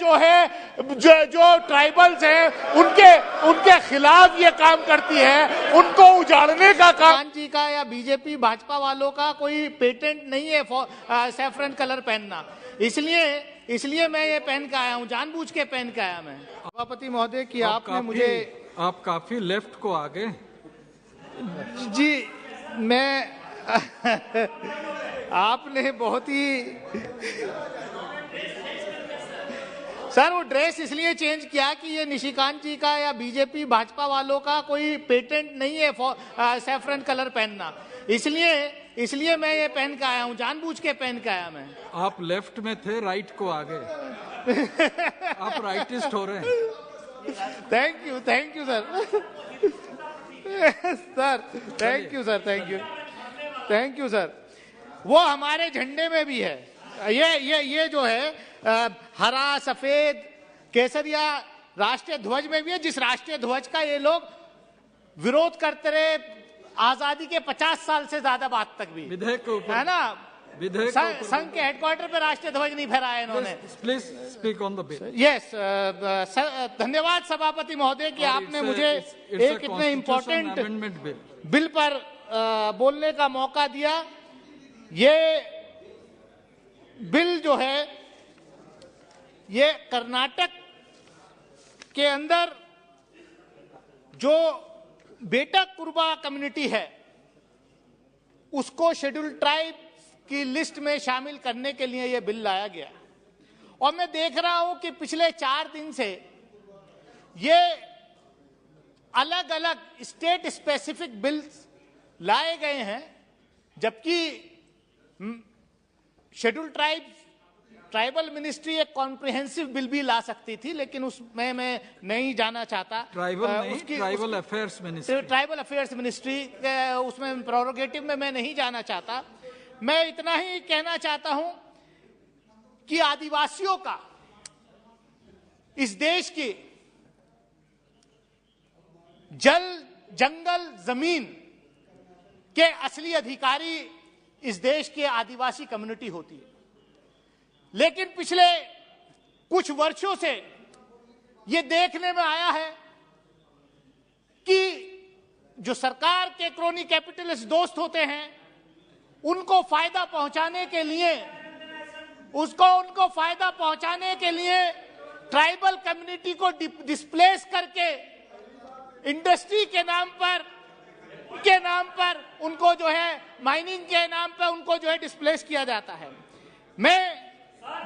जो है जो ट्राइबल्स हैं उनके खिलाफ ये काम करती है, उनको उजाड़ने का काम जी का या बीजेपी भाजपा वालों का कोई पेटेंट नहीं है सैफरन कलर पहनना। इसलिए मैं ये पहन के आया हूँ, जानबूझ के पहन के आया मैं। सभापति महोदय कि आपने मुझे आप काफी लेफ्ट को आ गए जी। मैं आपने बहुत ही सर वो ड्रेस इसलिए चेंज किया कि ये निशिकांत जी का या बीजेपी भाजपा वालों का कोई पेटेंट नहीं है सैफरन कलर पहनना। इसलिए मैं ये पहन के आया हूँ, जानबूझ के पहन के आया मैं। आप लेफ्ट में थे, राइट को आ गए। आप राइटिस्ट हो रहे हैं। Thank you sir. Sir thank you sir. वो हमारे झंडे में भी है, ये जो है हरा सफेद केसरिया राष्ट्रीय ध्वज में भी है, जिस राष्ट्रीय ध्वज का ये लोग विरोध करते रहे आजादी के 50 साल से ज्यादा बाद तक भी, विधेयक के ऊपर है ना। विधेयक संघ के हेडक्वार्टर पे राष्ट्रीय ध्वज नहीं फहराया इन्होंने। Please speak on the bill. Yes, धन्यवाद सभापति महोदय कि आपने मुझे एक इतने इम्पोर्टेंट बिल पर बोलने का मौका दिया। ये बिल जो है ये कर्नाटक के अंदर जो बेटा कुर्बा कम्युनिटी है उसको शेड्यूल ट्राइब की लिस्ट में शामिल करने के लिए यह बिल लाया गया। और मैं देख रहा हूं कि पिछले 4 दिन से ये अलग अलग स्टेट स्पेसिफिक बिल्स लाए गए हैं, जबकि शेड्यूल ट्राइबल मिनिस्ट्री एक कॉम्प्रिहेंसिव बिल भी ला सकती थी, लेकिन उसमें मैं नहीं जाना चाहता। ट्राइबल अफेयर्स मिनिस्ट्री उसमें प्रोरोगेटिव में मैं नहीं जाना चाहता। मैं इतना ही कहना चाहता हूं कि आदिवासियों का इस देश की जल जंगल जमीन के असली अधिकारी इस देश के आदिवासी कम्युनिटी होती है, लेकिन पिछले कुछ वर्षों से यह देखने में आया है कि जो सरकार के क्रोनी कैपिटलिस्ट दोस्त होते हैं उनको फायदा पहुंचाने के लिए ट्राइबल कम्युनिटी को डिस्प्लेस करके इंडस्ट्री के नाम पर उनको जो है माइनिंग के नाम पर उनको जो है डिस्प्लेस किया जाता है।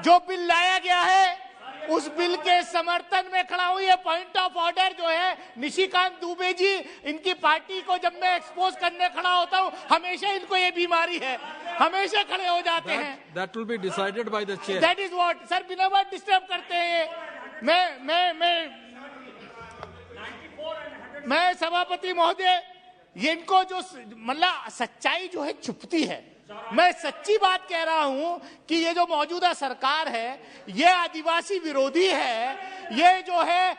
जो बिल लाया गया है उस बिल के समर्थन में खड़ा हूं। ये पॉइंट ऑफ ऑर्डर जो है निशिकांत दुबे जी, इनकी पार्टी को जब मैं एक्सपोज करने खड़ा होता हूं हमेशा इनको ये बीमारी है, हमेशा खड़े हो जाते हैं। That will be decided by the chair. That is what sir बिना बात डिस्टर्ब करते हैं। मैं सभापति महोदय, ये इनको जो मतलब सच्चाई जो है छुपती है। मैं सच्ची बात कह रहा हूं कि ये जो मौजूदा सरकार है ये आदिवासी विरोधी है। ये जो है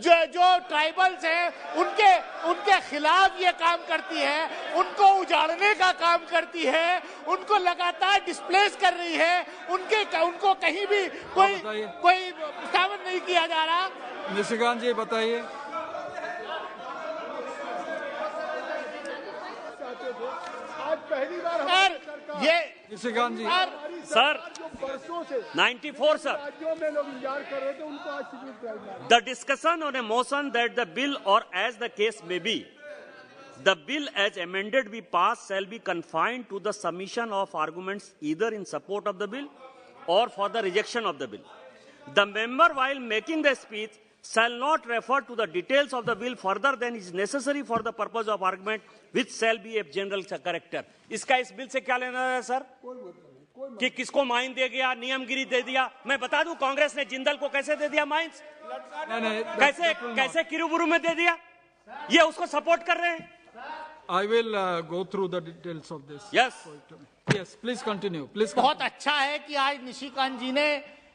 जो ट्राइबल्स हैं उनके खिलाफ ये काम करती है, उनको उजाड़ने का काम करती है, उनको लगातार डिस्प्लेस कर रही है। उनको कहीं भी कोई प्रोत्साहन नहीं किया जा रहा। निशिकांत जी बताइए। पहली बार ये निशिकांत जी सर 94 सर राज्यों में लोग इंतजार कर रहे थे, उनको आज schedule tribe the discussion on a motion that the bill or as the case may be the bill as amended be passed shall be confined to the submission of arguments either in support of the bill or for the rejection of the bill. The member while making the speech shall not refer to the details of the bill further than is necessary for the purpose of argument which shall be of general character. इसका इस bill से क्या लेना है sir? कि किसको mine दे गया, नियमगिरी दे दिया? मैं बता दूं कांग्रेस ने जिंदल को कैसे दे दिया माइंस, कैसे किरुबुरु में दे दिया, ये उसको सपोर्ट कर रहे हैं। I will go through the details of this. Yes. Yes, please continue. Please. बहुत अच्छा है कि आज निशिकांत जी ने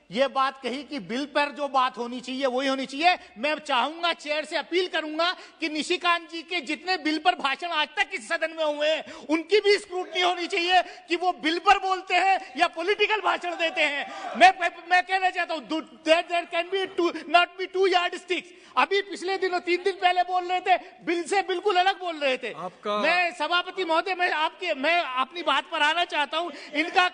ये बात कही कि बिल पर जो बात होनी चाहिए वही होनी चाहिए। मैं चाहूंगा, चेयर से अपील करूंगा कि निशिकांत जी के जितने बिल पर भाषण आज तक इस सदन में हुए हैं उनकी भी स्क्रूटनी होनी चाहिए कि वो बिल पर बोलते हैं या पॉलिटिकल भाषण देते हैं। मैं कहना चाहता हूं there can be not be two yardsticks. अभी पिछले दिनों 3 दिन पहले बोल रहे थे, बिल से बिल्कुल अलग बोल रहे थे। मैं सभापति महोदय, मैं अपनी बात पर आना चाहता हूं। इनका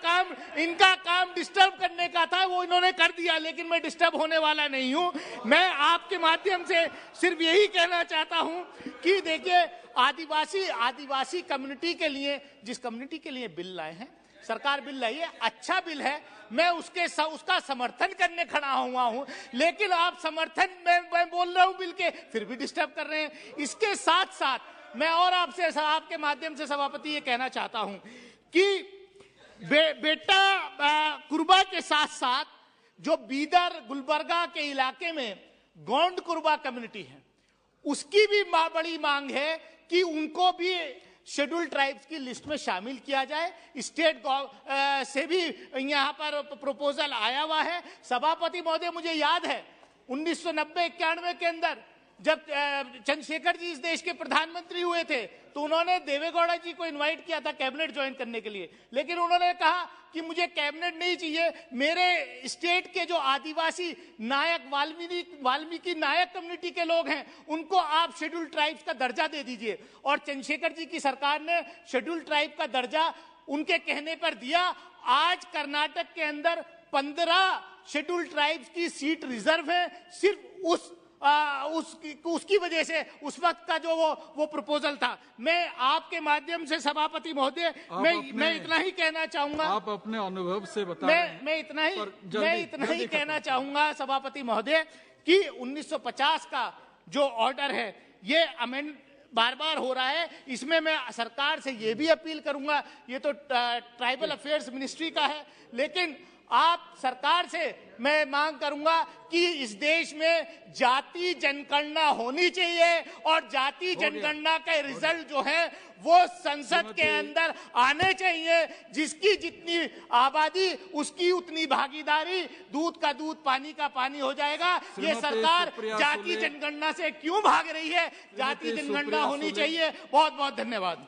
काम डिस्टर्ब करने का था, वो इन्होंने कर दिया, लेकिन मैं डिस्टर्ब होने वाला नहीं हूं। मैं आपके माध्यम से सिर्फ यही कहना चाहता हूं कि देखिए, आदिवासी कम्युनिटी के लिए, जिस कम्युनिटी के लिए बिल लाए हैं, सरकार बिल लाई है, अच्छा बिल है, मैं उसका समर्थन करने खड़ा हुआ हूं। लेकिन आप समर्थन मैं बोल रहा हूं बिल के, फिर भी डिस्टर्ब कर रहे हैं। इसके साथ साथ मैं और आपके माध्यम से सभापति ये कहना चाहता हूं कि बेटा कुरबा के साथ साथ जो बीदर गुलबर्गा के इलाके में गोंड कुरबा कम्युनिटी है, उसकी भी बड़ी मांग है कि उनको भी शेड्यूल ट्राइब्स की लिस्ट में शामिल किया जाए। स्टेट से भी यहाँ पर प्रपोजल आया हुआ है। सभापति महोदय, मुझे याद है 1990-91 के अंदर जब चंद्रशेखर जी इस देश के प्रधानमंत्री हुए थे तो उन्होंने देवेगौड़ा जी को इनवाइट किया था कैबिनेट ज्वाइन करने के लिए, लेकिन उन्होंने कहा कि मुझे कैबिनेट नहीं चाहिए, मेरे स्टेट के जो आदिवासी नायक वाल्मीकि नायक कम्युनिटी के लोग हैं उनको आप शेड्यूल ट्राइब्स का दर्जा दे दीजिए। और चंद्रशेखर जी की सरकार ने शेड्यूल ट्राइब का दर्जा उनके कहने पर दिया। आज कर्नाटक के अंदर 15 शेड्यूल ट्राइब्स की सीट रिजर्व है, सिर्फ उसकी वजह से उस वक्त का जो वो प्रपोजल था। मैं आपके माध्यम से सभापति महोदय, मैं इतना ही कहना चाहूंगा। आप अपने अनुभव से बताएं। मैं इतना ही कहना चाहूंगा सभापति महोदय कि 1950 का जो ऑर्डर है ये अमेंड बार हो रहा है। इसमें मैं सरकार से ये भी अपील करूंगा, ये तो ट्राइबल अफेयर्स मिनिस्ट्री का है, लेकिन आप सरकार से मैं मांग करूंगा कि इस देश में जाति जनगणना होनी चाहिए और जाति जनगणना के रिजल्ट जो है वो संसद के अंदर आने चाहिए। जिसकी जितनी आबादी उसकी उतनी भागीदारी, दूध का दूध पानी का पानी हो जाएगा। ये सरकार जाति जनगणना से क्यों भाग रही है? जाति जनगणना होनी चाहिए। बहुत बहुत धन्यवाद।